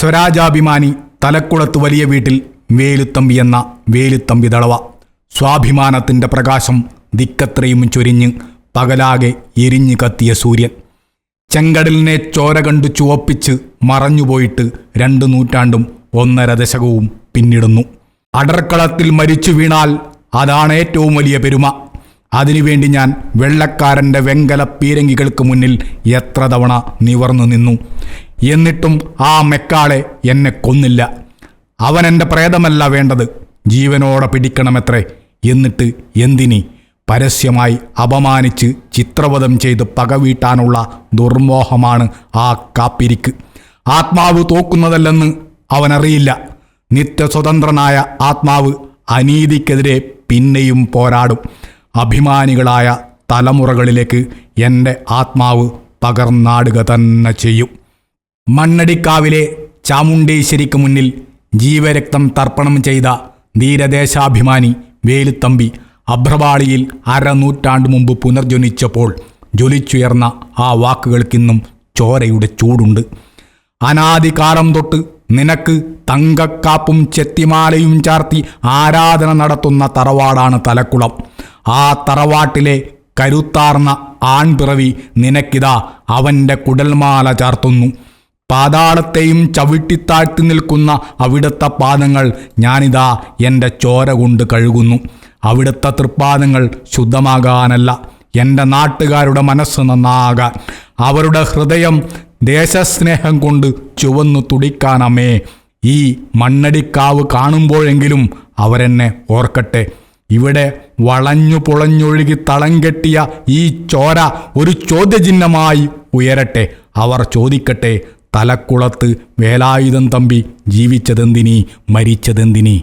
സ്വരാജാഭിമാനി തലക്കുളത്ത് വലിയ വീട്ടിൽ വേലുത്തമ്പി എന്ന വേലുത്തമ്പി ദളവ. സ്വാഭിമാനത്തിൻ്റെ പ്രകാശം ദിക്കത്രയും ചൊരിഞ്ഞ് പകലാകെ എരിഞ്ഞു കത്തിയ സൂര്യൻ. ചെങ്കടലിനെ ചോര കണ്ടു ചുവപ്പിച്ച് മറഞ്ഞുപോയിട്ട് 2 നൂറ്റാണ്ടും 1.5 ദശകവും പിന്നിടുന്നു. അടർക്കളത്തിൽ മരിച്ചു വീണാൽ അതാണ് ഏറ്റവും വലിയ പെരുമ. അതിനുവേണ്ടി ഞാൻ വെള്ളക്കാരൻ്റെ വെങ്കല പീരങ്കികൾക്ക് മുന്നിൽ എത്ര തവണ നിവർന്നു നിന്നു. എന്നിട്ടും ആ മെക്കാളെ എന്നെ കൊന്നില്ല. അവൻ എൻ്റെ പ്രേതമല്ല വേണ്ടത്, ജീവനോടെ പിടിക്കണമത്രേ. എന്നിട്ട് എന്തിനി? പരസ്യമായി അപമാനിച്ച് ചിത്രവധം ചെയ്ത് പകവീട്ടാനുള്ള ദുർമോഹമാണ് ആ കാപ്പിരിക്ക്. ആത്മാവ് തോക്കുന്നതല്ലെന്ന് അവനറിയില്ല. നിത്യസ്വതന്ത്രനായ ആത്മാവ് അനീതിക്കെതിരെ പിന്നെയും പോരാടും. അഭിമാനികളായ തലമുറകളിലേക്ക് എൻ്റെ ആത്മാവ് പകർന്നാടുക തന്നെ ചെയ്യും. മണ്ണടിക്കാവിലെ ചാമുണ്ടേശ്വരിക്ക് മുന്നിൽ ജീവരക്തം തർപ്പണം ചെയ്ത ധീരദേശാഭിമാനി വേലുത്തമ്പി അഭ്രപാളിയിൽ 1/2 നൂറ്റാണ്ട് മുമ്പ് പുനർജനിച്ചപ്പോൾ ജ്വലിച്ചുയർന്ന ആ വാക്കുകൾക്കിന്നും ചോരയുടെ ചൂടുണ്ട്. അനാദികാലം തൊട്ട് നിനക്ക് തങ്കക്കാപ്പും ചെത്തിമാലയും ചാർത്തി ആരാധന നടത്തുന്ന തറവാടാണ് തലക്കുളം. ആ തറവാട്ടിലെ കരുത്താർന്ന ആൺപിറവി നിനക്കിതാ അവൻ്റെ കുടൽമാല ചാർത്തുന്നു. പാതാളത്തെയും ചവിട്ടിത്താഴ്ത്തി നിൽക്കുന്ന അവിടുത്തെ പാദങ്ങൾ ഞാനിതാ എൻ്റെ ചോര കൊണ്ട് കഴുകുന്നു. അവിടുത്തെ തൃപ്പാദങ്ങൾ ശുദ്ധമാകാനല്ല, എൻ്റെ നാട്ടുകാരുടെ മനസ്സ് നന്നാകാൻ, അവരുടെ ഹൃദയം ദേശസ്നേഹം കൊണ്ട് ചുവന്നു തുടിക്കാനമേ. ഈ മണ്ണടിക്കാവ് കാണുമ്പോഴെങ്കിലും അവരെന്നെ ഓർക്കട്ടെ. ഇവിടെ വളഞ്ഞു പുളഞ്ഞൊഴുകി തളം കെട്ടിയ ഈ ചോര ഒരു ചോദ്യചിഹ്നമായി ഉയരട്ടെ. അവർ ചോദിക്കട്ടെ, തലക്കുളത്ത് വേലായുധൻ തമ്പി ജീവിച്ചതെന്തിനീ, മരിച്ചതെന്തിനീ?